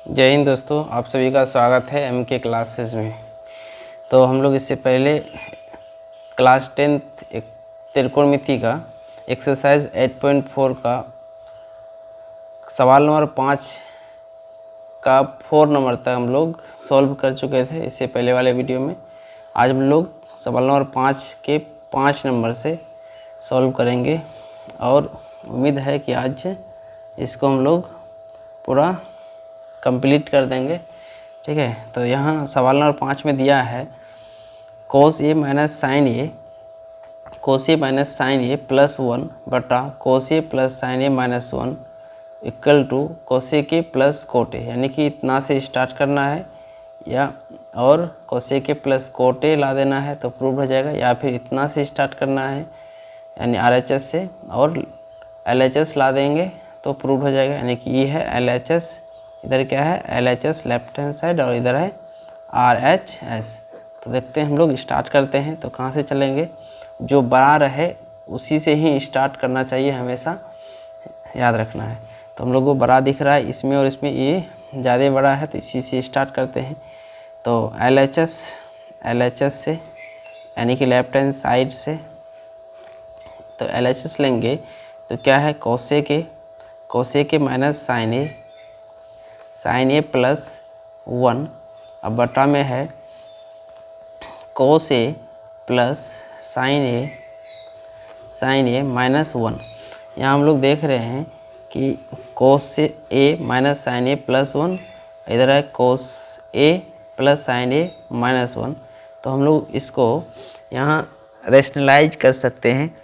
जय हिंद दोस्तों, आप सभी का स्वागत है एम के क्लासेस में। तो हम लोग इससे पहले क्लास 10th एक त्रिकोणमिति का एक्सरसाइज 8.4 का सवाल नंबर 5 का 4 नंबर तक हम लोग सॉल्व कर चुके थे इससे पहले वाले वीडियो में। आज हम लोग सवाल नंबर 5 के 5 नंबर से सॉल्व करेंगे और उम्मीद है कि आज इसको हम लोग पूरा कंप्लीट कर देंगे। ठीक है, तो यहाँ सवाल नंबर 5 में दिया है cos A minus sine A, cos A minus sine A plus 1 बटा cos A plus sine A minus 1 equal to cosec A plus cot A. यानी कि इतना से स्टार्ट करना है या और cosec A plus cot A ला देना है तो प्रूव हो जाएगा, या फिर इतना से स्टार्ट करना है यानी RHS से और LHS ला देंगे तो प्रूव हो जाएगा। यानी कि ये है LHS, इधर क्या है LHS लेफ्ट हैंड साइड और इधर है RHS। तो देखते हैं हम लोग स्टार्ट करते हैं। तो कहाँ से चलेंगे, जो बड़ा रहे उसी से ही स्टार्ट करना चाहिए, हमेशा याद रखना है। तो हम लोग को बड़ा दिख रहा है इसमें और इसमें, ये ज़्यादा बड़ा है तो इसी से स्टार्ट करते हैं। तो LHS से यानी कि लेफ्ट हैंड साइड से, तो LHS लेंगे तो क्या है cosec A minus sine A plus 1, अब बटा में है cos A plus sine A minus 1। यहाँ हम लोग देख रहे हैं कि cos A minus sine A plus 1, इधर है cos A plus sine A minus 1। तो हम लोग इसको यहाँ रेशनलाइज कर सकते हैं,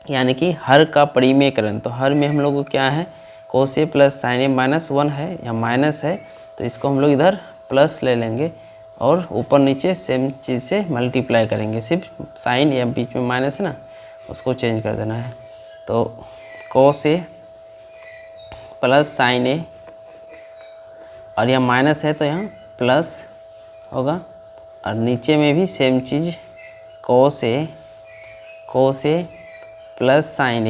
यानी कि हर का परिमेयकरण। तो हर में हम लोग को क्या है cos A plus sine A minus 1 है या माइनस है, तो इसको हम लोग इधर प्लस ले लेंगे और ऊपर नीचे सेम चीज़ से मल्टीप्लाई करेंगे। सिर्फ साइन या बीच में माइनस है ना, उसको चेंज कर देना है। तो कोस ए प्लस साइन ए और यह माइनस है तो यहाँ प्लस होगा, और नीचे में भी same cheese cos A plus sine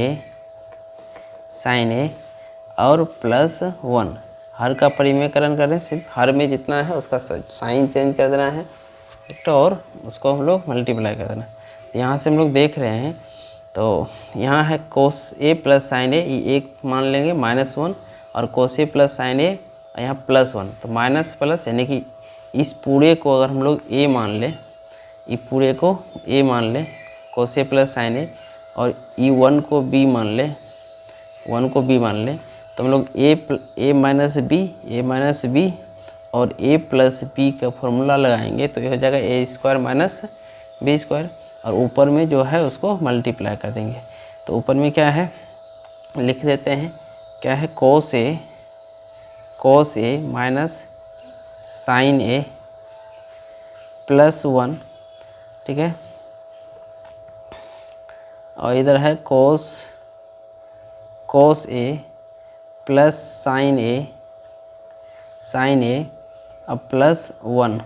ए और प्लस 1। हर का परिमेयकरण करें, सिर्फ हर में जितना है उसका साइन चेंज कर देना है तो, और उसको हम लोग मल्टीप्लाई कर देना। तो यहाँ से हम लोग देख रहे हैं तो यहाँ है कोस ए प्लस साइन ए, ये एक मान लेंगे माइनस 1, और कोस ए प्लस साइन ए यहाँ प्लस 1। तो माइनस प्लस यानी कि इस पूरे को अगर हम लोग ए मान लें, ये पूरे को ए मान लें कोस ए प्लस साइन ए, और ई 1 को बी मान लें, तो हम लोग ए माइनस बी और ए प्लस बी का फॉर्मूला लगाएंगे तो ये हो जाएगा ए स्क्वायर माइनस बी स्क्वायर, और ऊपर में जो है उसको मल्टीप्लाई कर देंगे। तो ऊपर में क्या है लिख देते हैं, क्या है cos A minus sine A plus 1, ठीक है, और इधर है कोस ए प्लस साइन ए अब प्लस 1,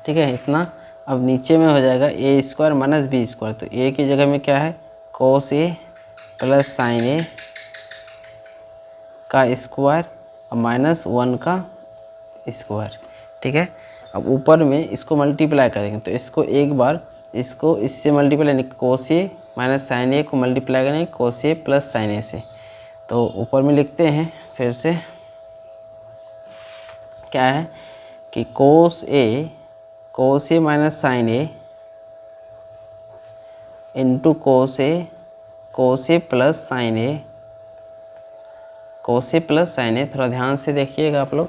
ठीक है इतना। अब नीचे में हो जाएगा ए स्क्वायर माइनस बी स्क्वायर, तो ए की जगह में क्या है कोस ए प्लस साइन ए का स्क्वायर और माइनस 1 का स्क्वायर, ठीक है। अब ऊपर में इसको मल्टीप्लाई करेंगे तो इसको एक बार इसको इससे मल्टीप्लाई, यानी कोस ए माइनस साइन ए को मल्टीप्लाई करेंगे कोस ए प्लस साइन ए से। तो ऊपर में लिखते हैं फिर से, क्या है कि cos A minus sine A into cos A plus sine ए, थोड़ा ध्यान से देखिएगा आप लोग,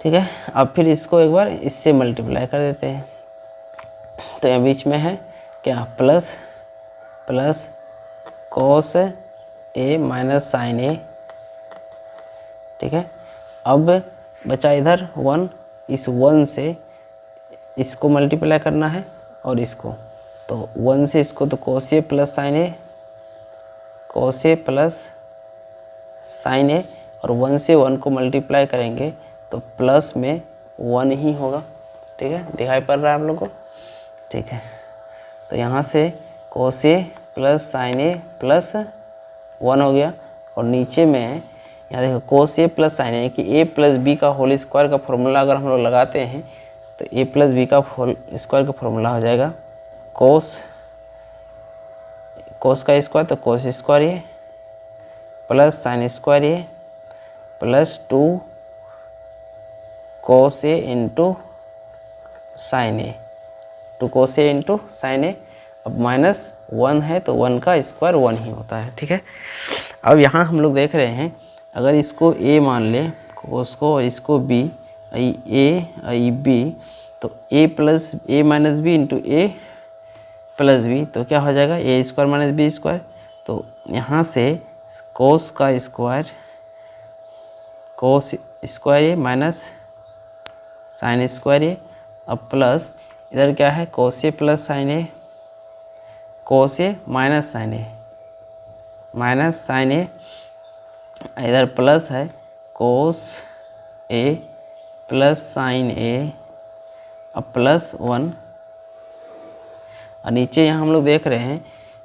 ठीक है। अब फिर इसको एक बार इससे मल्टीप्लाई कर देते हैं, तो यहाँ बीच में है क्या plus cos A minus sine ए, ठीक है। अब बचा इधर 1, इस 1 से इसको मल्टीप्लाई करना है और इसको, तो 1 से इसको तो कोस ए प्लस साइन ए और 1 से 1 को मल्टीप्लाई करेंगे तो प्लस में 1 ही होगा, ठीक है। दिखाई पड़ रहा है आप लोग को, ठीक है। तो यहाँ से कोस A plus sine A plus 1 हो गया। और नीचे में यहाँ देखो कोस ए प्लस साइन ए कि ए प्लस बी का होल स्क्वायर का फॉर्मूला अगर हम लोग लगाते हैं तो ए प्लस बी का होल स्क्वायर का फॉर्मूला हो जाएगा कोस का स्क्वायर तो cos square A plus sign square A plus 2 cos A into sine A, 2 cos A into sine ए। अब -1 है तो 1 का स्क्वायर 1 ही होता है, ठीक है। अब यहाँ हम लोग देख रहे हैं अगर इसको a मान लें उसको इसको b a b तो a plus a minus B into A plus B तो क्या हो जाएगा a square minus B square. तो यहाँ से कोस का square cos square A minus sine square A. अब प्लस इधर क्या है cos A plus sine A, cos A minus sine A, इधर प्लस है कोस ए प्लस साइन ए अब प्लस 1। और नीचे यहाँ हम लोग देख रहे हैं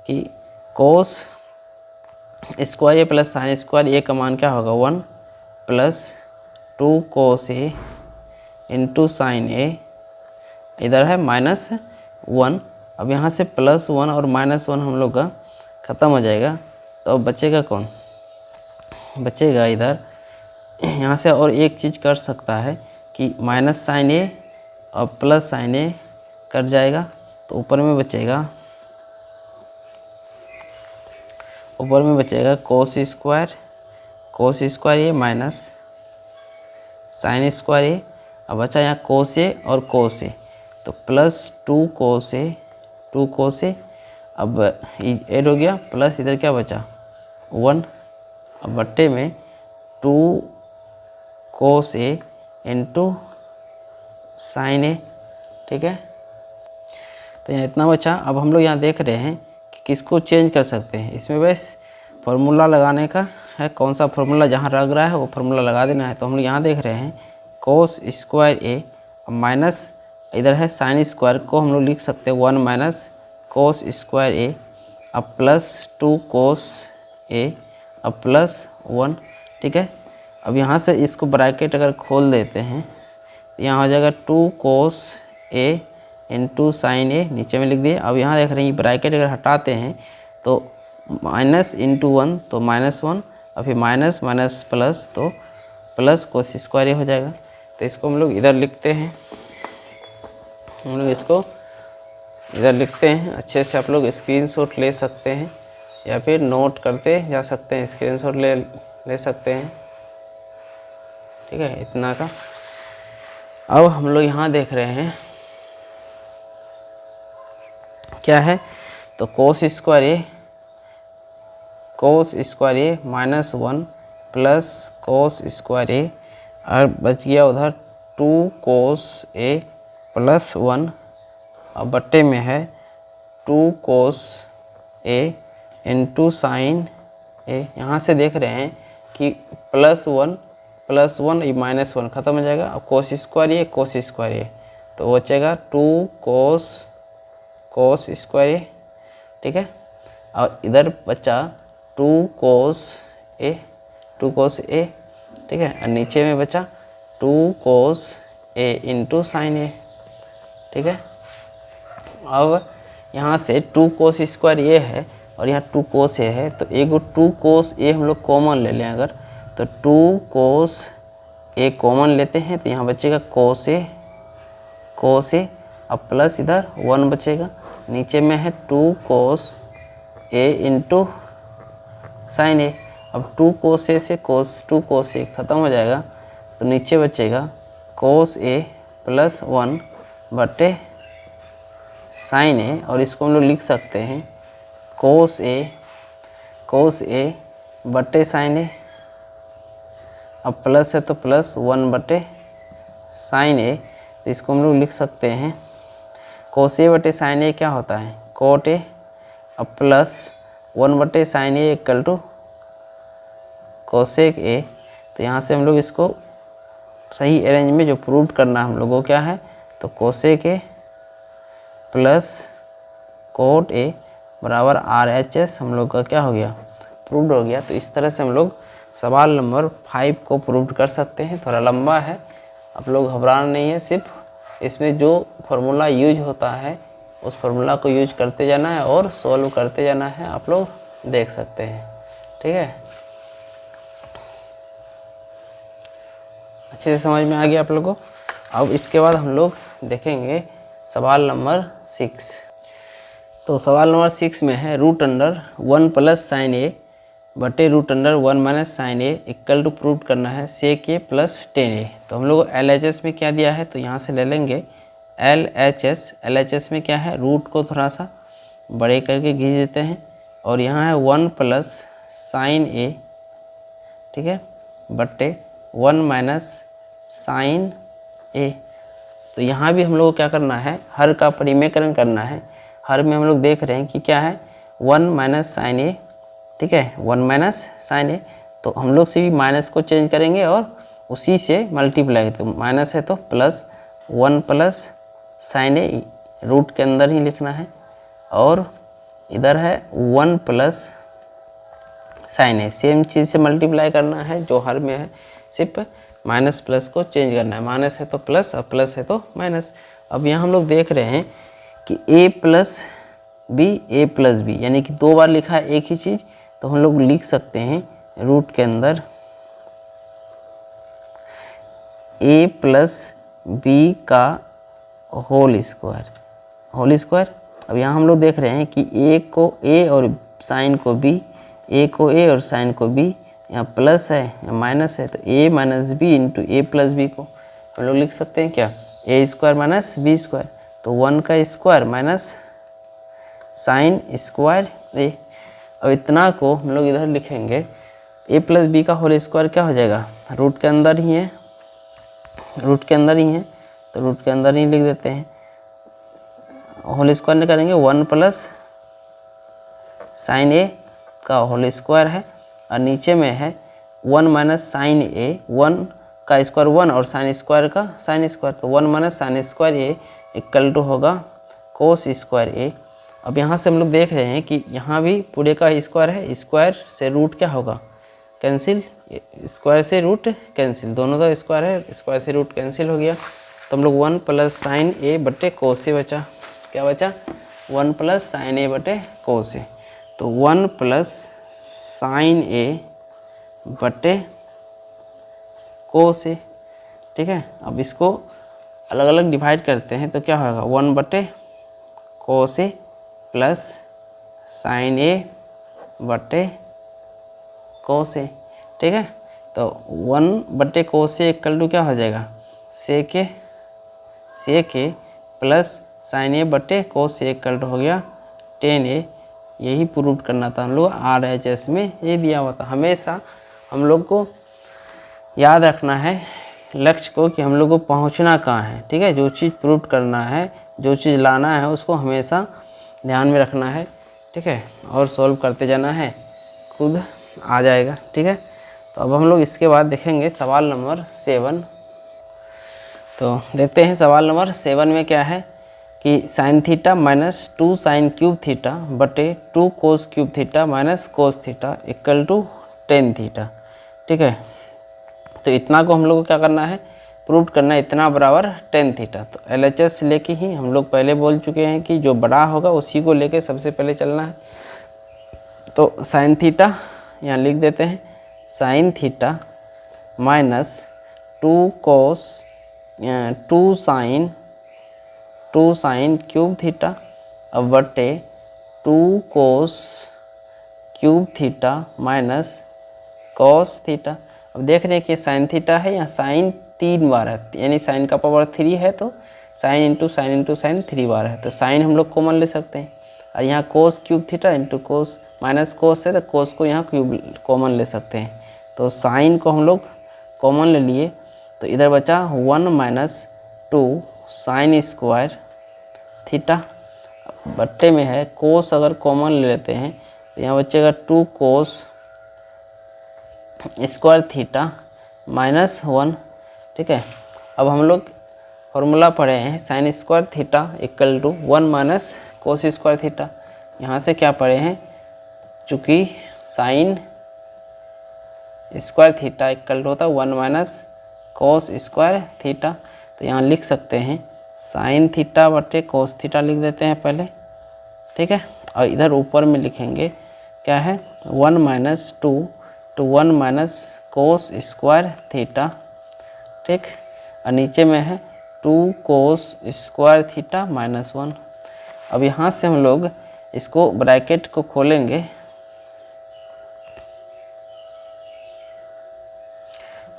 कि कोस square A plus sign square ए का मान क्या होगा 1 plus 2 cos A into sine A, इधर है -1। अब यहाँ से +1 और -1 हम लोग का ख़त्म हो जाएगा तो अब बचेगा कौन, बचेगा इधर यहाँ से और एक चीज़ कर सकता है कि माइनस साइन ए और प्लस साइन ए कट जाएगा तो ऊपर में बचेगा कोस square A minus sine square A. अब बचा यहाँ कोस ए और कोस ए तो +2 कोस ए अब ऐड हो गया प्लस इधर क्या बचा 1। अब बट्टे में 2 कोस ए इंटू साइन ए, ठीक है। तो यहाँ इतना बचा। अब हम लोग यहाँ देख रहे हैं कि किसको चेंज कर सकते हैं, इसमें बस फार्मूला लगाने का है, कौन सा फार्मूला जहाँ लग रहा है वो फार्मूला लगा देना है। तो हम लोग यहाँ देख रहे हैं कोस स्क्वायर ए माइनस इधर है साइन स्क्वायर को हम लोग लिख सकते हैं 1 माइनस कोस स्क्वायर ए अब प्लस 2 कोस ए अब प्लस 1, ठीक है। अब यहाँ से इसको ब्रैकेट अगर खोल देते हैं तो यहाँ हो जाएगा 2 कोस ए इंटू साइन ए, नीचे में लिख दिए। अब यहाँ देख रहे हैं ब्रैकेट अगर हटाते हैं तो माइनस इंटू 1 तो -1 और फिर माइनस माइनस प्लस तो प्लस कोस स्क्वायर ए हो जाएगा। तो इसको हम लोग इधर लिखते हैं, हम लोग इसको इधर लिखते हैं। अच्छे से आप लोग स्क्रीनशॉट ले सकते हैं या फिर नोट करते जा सकते हैं, स्क्रीनशॉट ले सकते हैं, ठीक है, इतना का। अब हम लोग यहाँ देख रहे हैं क्या है तो कोस स्क्वायर ए -1 प्लस कोस स्क्वायर ए और बच गया उधर 2 कोस ए प्लस 1। अब बट्टे में है 2 कोस ए इंटू साइन ए। यहाँ से देख रहे हैं कि +1 ये -1 ख़त्म हो जाएगा। अब कोस स्क्वायर ए तो बचेगा 2 कोस स्क्वायर ए, ठीक है। और इधर बचा 2 कोस ए, ठीक है। और नीचे में बचा 2 कोस ए इंटू साइन ए, ठीक है। अब यहाँ से 2 कोस स्क्वायर ए है और यहाँ 2 कोस ए है तो एक 2 कोस ए हम लोग कॉमन ले लें अगर तो 2 कोस ए कॉमन लेते हैं तो यहाँ बचेगा कोस ए अब प्लस इधर 1 बचेगा। नीचे में है 2 कोस ए इंटू साइन ए। अब 2 कोस ए से 2 कोस ए ख़त्म हो जाएगा तो नीचे बचेगा कोस ए प्लस 1 बटे साइन ए। और इसको हम लोग लिख सकते हैं कोस ए बटे साइन ए। अब प्लस है तो प्लस 1 बटे साइन ए तो इसको हम लोग लिख सकते हैं कोस ए बटे साइन ए क्या होता है कोट ए। अब प्लस 1 बटे sine A equal to cosec A. तो यहाँ से हम लोग इसको सही अरेंज में जो प्रूव करना हम लोगों को क्या है तो कोसेक ए प्लस कोट ए बराबर RHS हम लोग का क्या हो गया प्रूव्ड हो गया। तो इस तरह से हम लोग सवाल नंबर 5 को प्रूव कर सकते हैं। थोड़ा लंबा है, आप लोग घबराना नहीं है, सिर्फ इसमें जो फार्मूला यूज होता है उस फार्मूला को यूज करते जाना है और सॉल्व करते जाना है। आप लोग देख सकते हैं, ठीक है। अच्छे से समझ में आ गया आप लोगों को। अब इसके बाद हम लोग देखेंगे सवाल नंबर 6। तो सवाल नंबर 6 में है root under 1 plus sine A बटे root under 1 minus sine A equal to prove करना है सेक ए प्लस 10a। तो हम लोग LHS में क्या दिया है, तो यहाँ से ले लेंगे LHS में क्या है, रूट को थोड़ा सा बड़े करके खींच देते हैं और यहाँ है 1 प्लस साइन ए, ठीक है, बटे 1 माइनस साइन ए। तो यहाँ भी हम लोग को क्या करना है, हर का परिमेयकरण करना है। हर में हम लोग देख रहे हैं कि क्या है 1 माइनस साइन ए, ठीक है, 1 माइनस साइन ए। तो हम लोग से भी माइनस को चेंज करेंगे और उसी से मल्टीप्लाई, तो माइनस है तो प्लस 1 प्लस साइन ए, रूट के अंदर ही लिखना है, और इधर है 1 प्लस साइन ए, सेम चीज़ से मल्टीप्लाई करना है जो हर में है, सिर्फ माइनस प्लस को चेंज करना है। माइनस है तो प्लस और प्लस है तो माइनस। अब यहाँ हम लोग देख रहे हैं कि a प्लस बी, यानी कि 2 बार लिखा है एक ही चीज़, तो हम लोग लिख सकते हैं रूट के अंदर a प्लस बी का होल स्क्वायर। अब यहाँ हम लोग देख रहे हैं कि a को a और साइन को b, a को a और साइन को b, यहाँ प्लस है या माइनस है, तो a minus B into A plus B को हम लोग लिख सकते हैं क्या, a square minus B square. तो 1 का square minus sine square a। अब इतना को हम लोग इधर लिखेंगे, a प्लस बी का होल स्क्वायर क्या हो जाएगा, रूट के अंदर ही है, तो रूट के अंदर ही लिख देते हैं। होल स्क्वायर नहीं करेंगे, 1 प्लस साइन ए का होल स्क्वायर है, और नीचे में है 1 माइनस साइन ए, 1 का स्क्वायर 1 और साइन स्क्वायर का साइन स्क्वायर, तो 1 minus sine square A equal to होगा कोस स्क्वायर ए। अब यहाँ से हम लोग देख रहे हैं कि यहाँ भी पूरे का स्क्वायर है, स्क्वायर से रूट क्या होगा, कैंसिल, स्क्वायर से रूट कैंसिल, दोनों का स्क्वायर है, स्क्वायर से रूट कैंसिल हो गया। तो हम लोग 1 प्लस साइन ए बटे कोस से बचा, क्या बचा, 1 प्लस साइन ए बटे कोस से। तो 1 प्लस साइन ए बटे कोस ए, ठीक है। अब इसको अलग अलग डिवाइड करते हैं तो क्या होगा, 1 बटे cos A plus sine A बटे कोस ए, ठीक है। तो 1 बटे कोस ए इक्वल टू क्या हो जाएगा, सेक ए प्लस साइन ए बटे कोस ए इक्वल टू हो गया 10a। यही प्रूव करना था हम लोग, RHS में ये दिया हुआ था। हमेशा हम लोग को याद रखना है लक्ष्य को कि हम लोग को पहुंचना कहाँ है, ठीक है। जो चीज़ प्रूव करना है, जो चीज़ लाना है, उसको हमेशा ध्यान में रखना है, ठीक है, और सॉल्व करते जाना है, खुद आ जाएगा, ठीक है। तो अब हम लोग इसके बाद देखेंगे सवाल नंबर 7। तो देखते हैं सवाल नंबर 7 में क्या है कि sine theta minus 2 sine cube theta बटे 2 cos cube theta minus cos theta equal to 10 theta, ठीक है। तो इतना को हम लोग को क्या करना है, प्रूव करना है, इतना बराबर 10 थीटा। तो LHS लेके ही हम लोग पहले बोल चुके हैं कि जो बड़ा होगा उसी को लेके सबसे पहले चलना है। तो साइन थीटा यहाँ लिख देते हैं, साइन थीटा माइनस 2 कोस 2 साइन क्यूब थीटा अब बटे 2 cos cube theta minus cos theta. अब देख रहे हैं कि साइन थीटा है, यहाँ साइन 3 बार है, यानी साइन का पावर 3 है, तो साइन इंटू साइन 3 बार है, तो साइन हम लोग कॉमन ले सकते हैं। और यहाँ कोस cube theta into cos minus cos है, तो कोस को यहाँ क्यूब कॉमन ले सकते हैं। तो साइन को हम लोग कॉमन ले लिए, तो इधर बचा 1 माइनस 2 साइन स्क्वायर थीटा बट्टे में है कोस, अगर कॉमन ले लेते हैं तो यहाँ बचेगा 2 कोस स्क्वायर थीटा माइनस 1, ठीक है। अब हम लोग फॉर्मूला पढ़े हैं sine square theta equal to 1 minus cos square theta. यहाँ से क्या पढ़े हैं, चूँकि sine square theta equal to होता है 1 माइनस कोस स्क्वायर थीटा। तो यहाँ लिख सकते हैं साइन थीटा बटे कोस थीटा लिख देते हैं पहले, ठीक है। और इधर ऊपर में लिखेंगे क्या है 1 minus 2 to 1 minus cos square theta, ठीक। और नीचे में है 2 कोस स्क्वायर थीटा माइनस 1। अब यहाँ से हम लोग इसको ब्रैकेट को खोलेंगे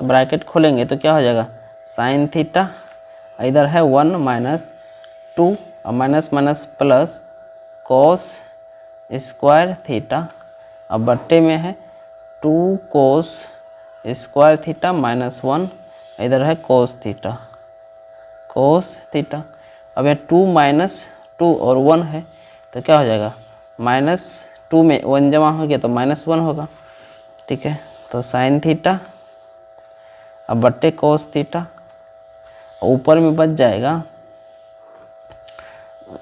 तो ब्रैकेट खोलेंगे तो क्या हो जाएगा साइन थीटा, इधर है 1 माइनस 2 और minus minus plus cos square theta, अब बट्टे में है 2 कोस स्क्वायर थीटा माइनस 1, इधर है कोस थीटा अब यहाँ 2 माइनस 2 और 1 है तो क्या हो जाएगा -2 में 1 जमा हो गया तो -1 होगा, ठीक है। तो साइन थीटा अब बट्टे कोस थीटा, ऊपर में बच जाएगा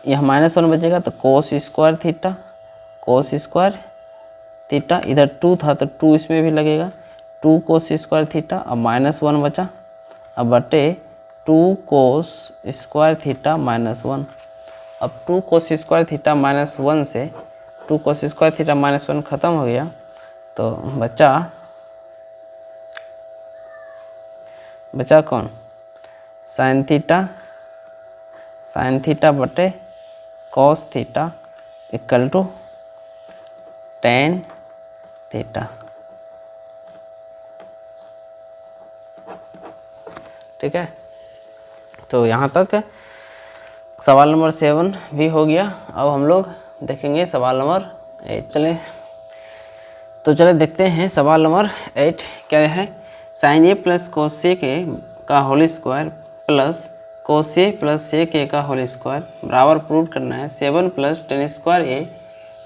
यह -1 बचेगा तो कोस स्क्वायर थीटा, इधर 2 था तो 2 इसमें भी लगेगा 2 कोस स्क्वायर थीटा, अब -1 बचा, अब बटे 2 कोस स्क्वायर थीटा -1। अब 2 कोस स्क्वायर थीटा -1 से 2 कोस स्क्वायर थीटा -1 खत्म हो गया तो बचा कौन साइन थीटा बटे cos theta equal to tan theta, ठीक है। तो यहाँ तक सवाल नंबर 7 भी हो गया। अब हम लोग देखेंगे सवाल नंबर 8। चले देखते हैं सवाल नंबर 8 क्या है। साइन ए प्लस कोस ए का whole square plus cos A plus sec ए का होल स्क्वायर बराबर प्रूव करना है 7 plus ten square A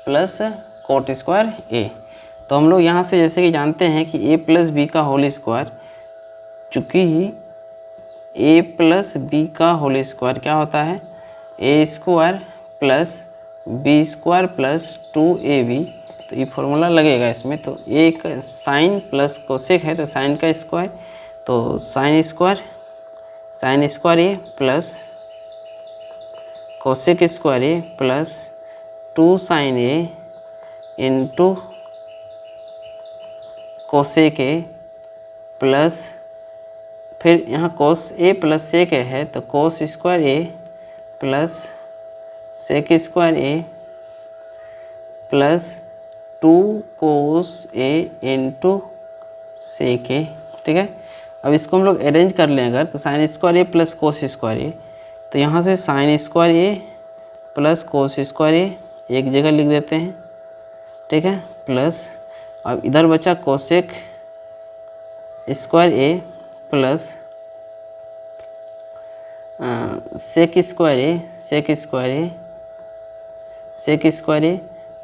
plus coat square ए। तो हम लोग यहाँ से जैसे कि जानते हैं कि ए प्लस बी का होल स्क्वायर, चूँकि ए प्लस बी का होल स्क्वायर क्या होता है A square plus B square plus 2ab, तो ये फॉर्मूला लगेगा इसमें। तो ए का साइन प्लस कोसेक है तो साइन का स्क्वायर, तो sine square A plus cosec square A plus 2 sine A into cosec A plus फिर यहाँ cos A plus sec A है तो cos square A plus sec square A plus 2 cos A into sec A, ठीक है। अब इसको हम लोग अरेंज कर लें अगर तो sine square A plus cos square ए, तो यहाँ से sign square A plus cos square ए एक जगह लिख देते हैं, ठीक है, प्लस अब इधर बचा cosec square A plus sec square A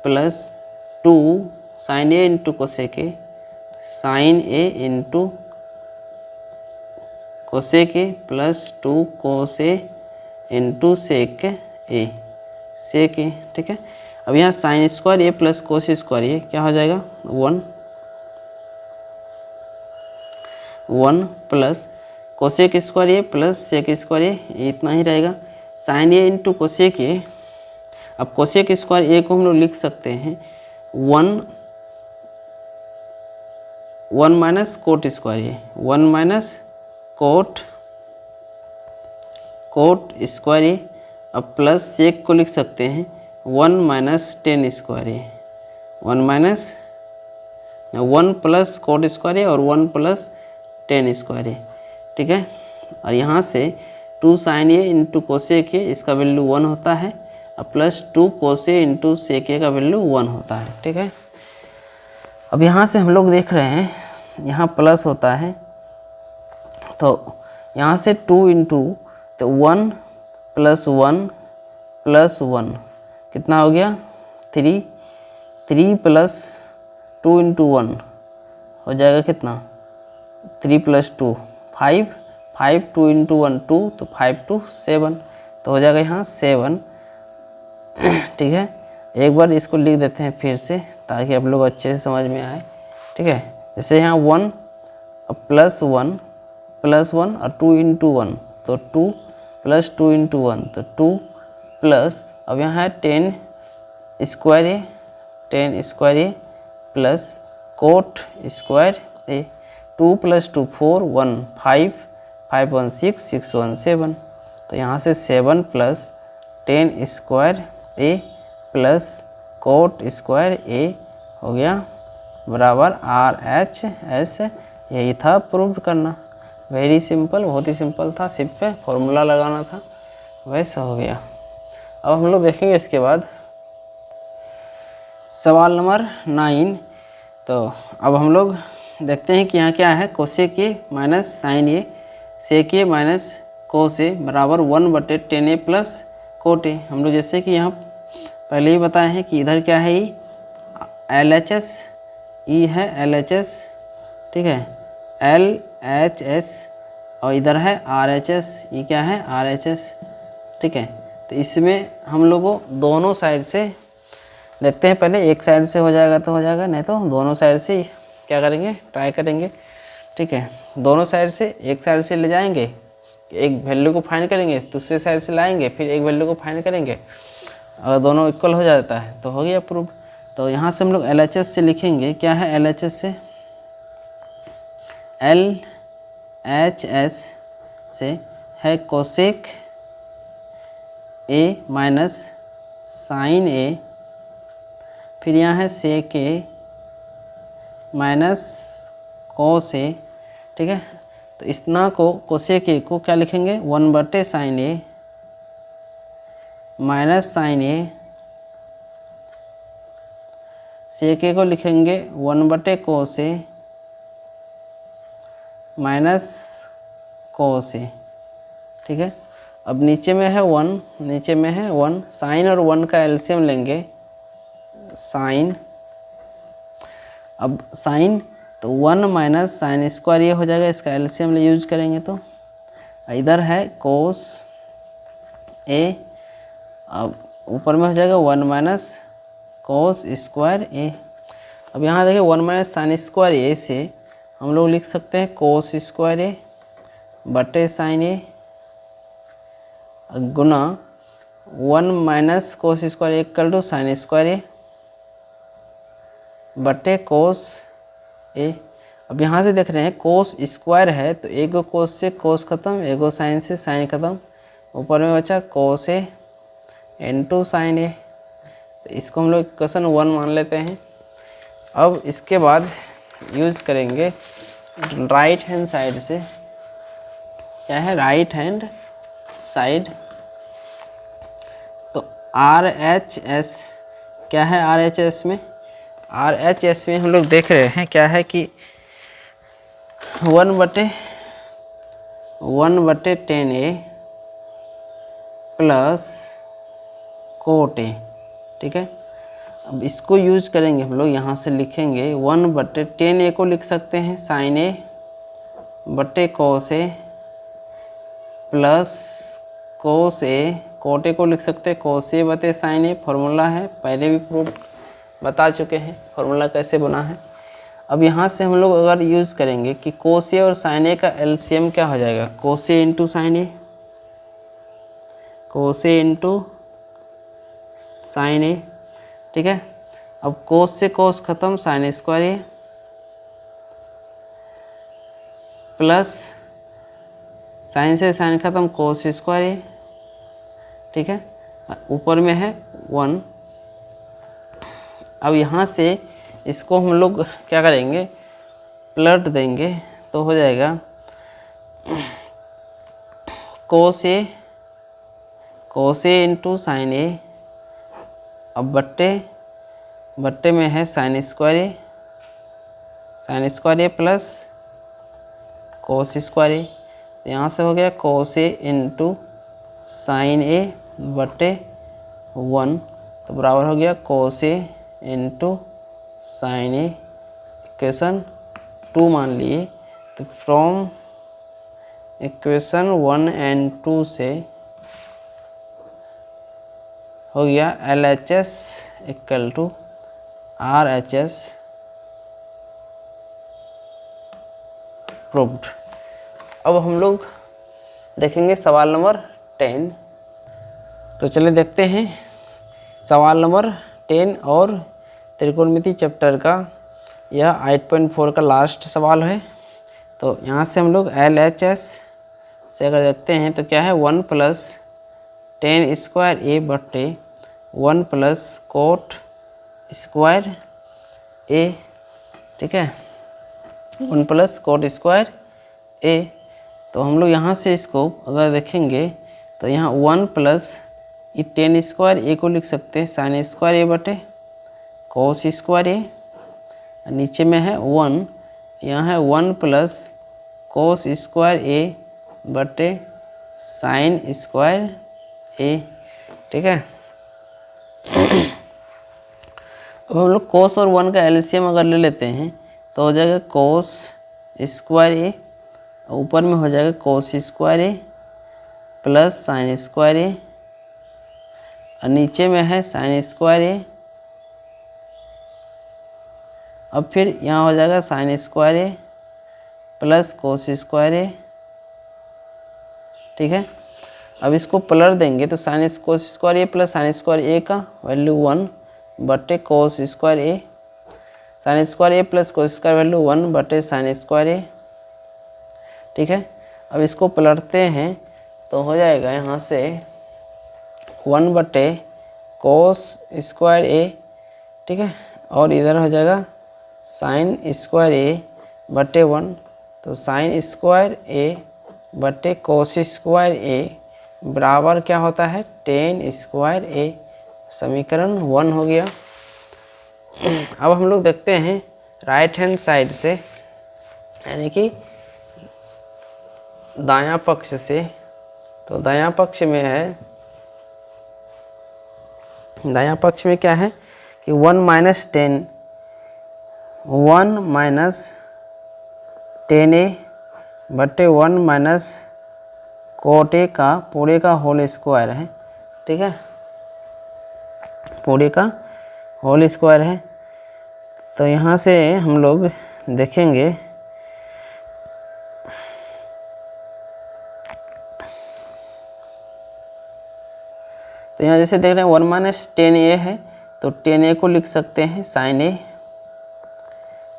plus 2 sine A into cosec A, sine A into cosec A plus 2 cos A into sec A, ठीक है। अब यहाँ sine square A plus cos square A क्या हो जाएगा 1 plus cosec square A plus sec square A इतना ही रहेगा, sine A into cosec A. अब कोसेक स्क्वायर ए को हम लोग लिख सकते हैं 1 minus cot square A, 1 minus cot square A. अब प्लस सेक को लिख सकते हैं 1 माइनस टेन स्क्वायर ए, 1 प्लस कोट स्क्वायर ए और 1 प्लस टेन स्क्वायर ए, ठीक है। और यहाँ से 2 sine A into cosec A इसका वैल्यू 1 होता है और plus 2 cos A into sec ए का वैल्यू 1 होता है, ठीक है। अब यहाँ से हम लोग देख रहे हैं यहाँ प्लस होता है तो यहाँ से 2 इंटू तो 1 प्लस 1 प्लस 1 कितना हो गया 3 प्लस 2 इंटू 1 हो जाएगा कितना 3 प्लस 2 5 2 इंटू 1 2 तो 5 2 7 तो हो जाएगा यहाँ 7, ठीक है। एक बार इसको लिख देते हैं फिर से ताकि आप लोग अच्छे से समझ में आए, ठीक है। जैसे यहाँ 1 प्लस वन और 2 इंटू 1 तो 2 प्लस 2 इंटू 1 तो 2 प्लस, अब यहाँ है 10 square A plus coat square A, 2 plus 2 4 1 5 5 1 6 6 1 7, तो यहाँ से 7 plus 10 square A plus coat square ए हो गया बराबर RHS। यही था प्रूव करना, वेरी सिंपल, बहुत ही सिंपल था, सिर्फ पे फॉर्मूला लगाना था, वैसा हो गया। अब हम लोग देखेंगे इसके बाद सवाल नंबर 9। तो अब हम लोग देखते हैं कि यहाँ क्या है, cosec A minus sine A sec A minus cos A बराबर 1/10a प्लस कोट ए। हम लोग जैसे कि यहाँ पहले ही बताए हैं कि इधर क्या है, ई LHS, ई है LHS, ठीक है, LHS, और इधर है RHS, ये क्या है RHS, ठीक है। तो इसमें हम लोगों दोनों साइड से देखते हैं, पहले एक साइड से हो जाएगा तो हो जाएगा, नहीं तो दोनों साइड से क्या करेंगे, ट्राई करेंगे, ठीक है। दोनों साइड से, एक साइड से ले जाएंगे, एक वैल्यू को फाइंड करेंगे, दूसरे साइड से लाएंगे, फिर एक वैल्यू को फाइंड करेंगे, अगर दोनों इक्वल हो जाता है तो हो गया प्रूफ। तो यहाँ से हम लोग LHS से लिखेंगे, क्या है LHS से, LHS से है कोसेक ए माइनस साइन ए, फिर यहाँ है सेक ए माइनस कोस ए, ठीक है। तो इतना को कोसेक ए को क्या लिखेंगे, 1/sin A minus sine A, sec ए को लिखेंगे 1/cos ए माइनस कोस ए, ठीक है। अब नीचे में है 1, नीचे में है 1, साइन और 1 का एलसीएम लेंगे, साइन, अब साइन तो 1 माइनस साइन स्क्वायर ये हो जाएगा, इसका एलसीएम यूज करेंगे तो इधर है कोस ए, अब ऊपर में हो जाएगा 1 माइनस कोस स्क्वायर ए। अब यहाँ देखिए 1 माइनस साइन स्क्वायर ए से हम लोग लिख सकते हैं कोस स्क्वायर ए बटे साइन ए गुना 1 minus cos square equal to sine square A बटे कोस ए। अब यहाँ से देख रहे हैं कोस स्क्वायर है तो एक कोस से कोस खत्म, एगो साइन से साइन खत्म, ऊपर में बचा कोस ए इंटू साइन ए। तो इसको हम लोग इक्वेशन 1 मान लेते हैं। अब इसके बाद यूज़ करेंगे राइट हैंड साइड से, क्या है राइट हैंड साइड, तो RHS क्या है, RHS में हम लोग देख रहे हैं क्या है कि 1/10a प्लस कोट ए, ठीक है। अब इसको यूज करेंगे हम लोग, यहाँ से लिखेंगे 1/10a को लिख सकते हैं साइन ए बटे cos A plus cos A, cot A को लिख सकते हैं कोस ए बटे साइन ए, फॉर्मूला है पहले भी प्रूव बता चुके हैं फॉर्मूला कैसे बना है। अब यहाँ से हम लोग अगर यूज़ करेंगे कि कोस ए और साइन ए का एलसीएम क्या हो जाएगा, कोस A into sine A, cos A into sine ए, ठीक है। अब कोस से कोस खत्म, sign square A plus sign से साइन खत्म, कोस स्क्वायर ए, ठीक है। ऊपर में है 1। अब यहाँ से इसको हम लोग क्या करेंगे, पलट देंगे तो हो जाएगा कोस ए इंटू साइन ए, अब बट्टे में है sign square A plus cos square ए। तो यहाँ से हो गया कोस ए इंटू साइन ए बटे 1, तो बराबर हो गया कोस A into sine A, equation 2 मान लिए। तो फ्रॉम इक्वेशन 1 एंड 2 से हो गया LHS equal to RHS proved. अब हम लोग देखेंगे सवाल नंबर 10। तो चलिए देखते हैं सवाल नंबर 10 और त्रिकोणमिति चैप्टर का यह 8.4 का लास्ट सवाल है। तो यहाँ से हम लोग LHS से अगर देखते हैं तो क्या है 1 प्लस टेन स्क्वायर ए बटे 1 प्लस कोट स्क्वायर ए, ठीक है, 1 प्लस कोट स्क्वायर ए। तो हम लोग यहाँ से इसको अगर देखेंगे तो यहाँ 1 प्लस ये टेन स्क्वायर ए को लिख सकते हैं साइन स्क्वायर ए बटे कोस स्क्वायर ए, नीचे में है 1, यहाँ है 1 प्लस कोस स्क्वायर ए बटे साइन स्क्वायर ए, ठीक है। अब हम लोग कोस और 1 का एलसीएम अगर ले लेते हैं तो हो जाएगा कोस स्क्वायर ए, ऊपर में हो जाएगा कोस square A plus sign square ए, और नीचे में है साइन स्क्वायर ए। अब फिर यहाँ हो जाएगा sign square A plus cos square ए, ठीक है। अब इसको पलट देंगे तो sine cos square A plus sign square ए का वैल्यू 1 बटे कोस square A, sign square A plus cos square value 1 बटे साइन स्क्वायर ए, ठीक है। अब इसको पलटते हैं तो हो जाएगा यहाँ से 1 बटे कोस स्क्वायर ए, ठीक है, और इधर हो जाएगा साइन स्क्वायर ए बटे 1, तो साइन स्क्वायर ए बटे कोस स्क्वायर ए बराबर क्या होता है टेन स्क्वायर ए। समीकरण 1 हो गया। अब हम लोग देखते हैं राइट हैंड साइड से, यानी कि दायां पक्ष से। तो दायां पक्ष में है, दायां पक्ष में क्या है कि 1 माइनस 10 ए बटे 1 माइनस कोट ए का पूरे का होल स्क्वायर है, ठीक है, पूरे का होल स्क्वायर है। तो यहाँ से हम लोग देखेंगे तो यहाँ जैसे देख रहे हैं 1 माइनस 10 है, तो 10 को लिख सकते हैं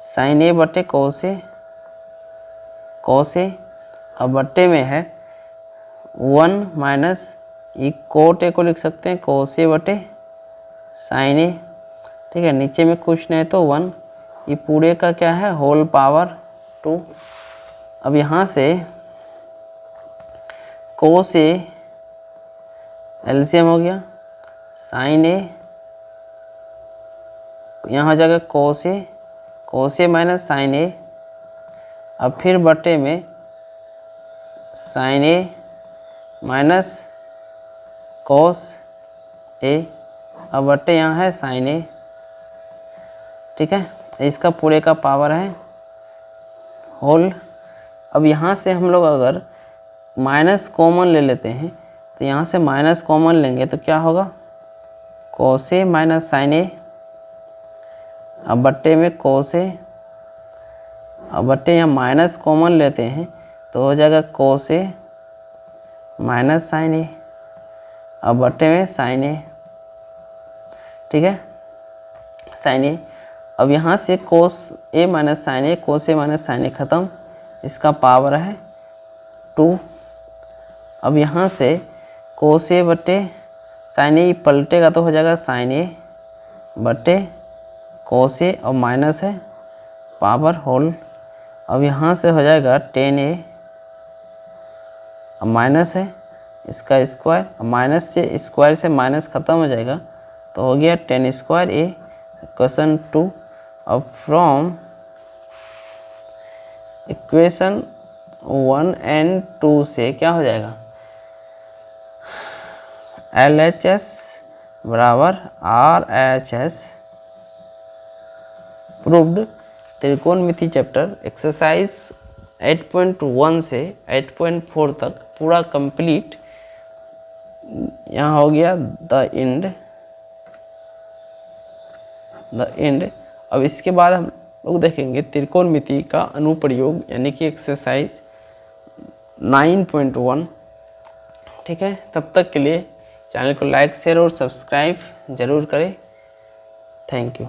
साइन ए बटे कोस ए, अब बट्टे में है 1 माइनस ये कोट ए को लिख सकते हैं कोस ए बटे साइन ए, ठीक है, नीचे में कुछ नहीं तो 1, ये पूरे का क्या है होल पावर 2। अब यहाँ से कोस ए एलसीएम हो गया, साइन ए यहाँ हो जाएगा कोस ए माइनस साइन ए, अब फिर बटे में साइन ए माइनस कोस ए, अब बटे यहाँ है साइन ए, ठीक है, इसका पूरे का पावर है होल। अब यहाँ से हम लोग अगर माइनस कॉमन ले लेते हैं तो यहाँ से माइनस कॉमन लेंगे तो क्या होगा कोस ए माइनस साइन ए, अब बट्टे में कोस ए, अब बट्टे यहाँ माइनस कॉमन लेते हैं तो हो जाएगा कोस ए माइनस साइन ए, अब बट्टे में साइन ए, ठीक है, साइन ए। अब यहाँ से कोस A minus sine A, cos A minus sine ए खत्म, इसका पावर है 2। अब यहाँ से कोस ए बटे साइन ए पलटेगा तो हो जाएगा साइन ए बटे कोस ए, और माइनस है पावर होल। अब यहाँ से हो जाएगा 10a, अब माइनस है इसका स्क्वायर, माइनस से स्क्वायर से माइनस ख़त्म हो जाएगा तो हो गया 10 स्क्वायर ए। क्वेश्चन 2, अब फ्रॉम इक्वेशन 1 एंड 2 से क्या हो जाएगा LHS बराबर RHS प्रूव्ड। त्रिकोणमिति चैप्टर एक्सरसाइज 8.1 से 8.4 तक पूरा कंप्लीट यहाँ हो गया द एंड। The end. अब इसके बाद हम लोग देखेंगे त्रिकोणमिति का अनुप्रयोग यानी कि एक्सरसाइज 9.1। ठीक है, तब तक के लिए चैनल को लाइक शेयर और सब्सक्राइब ज़रूर करें। Thank you.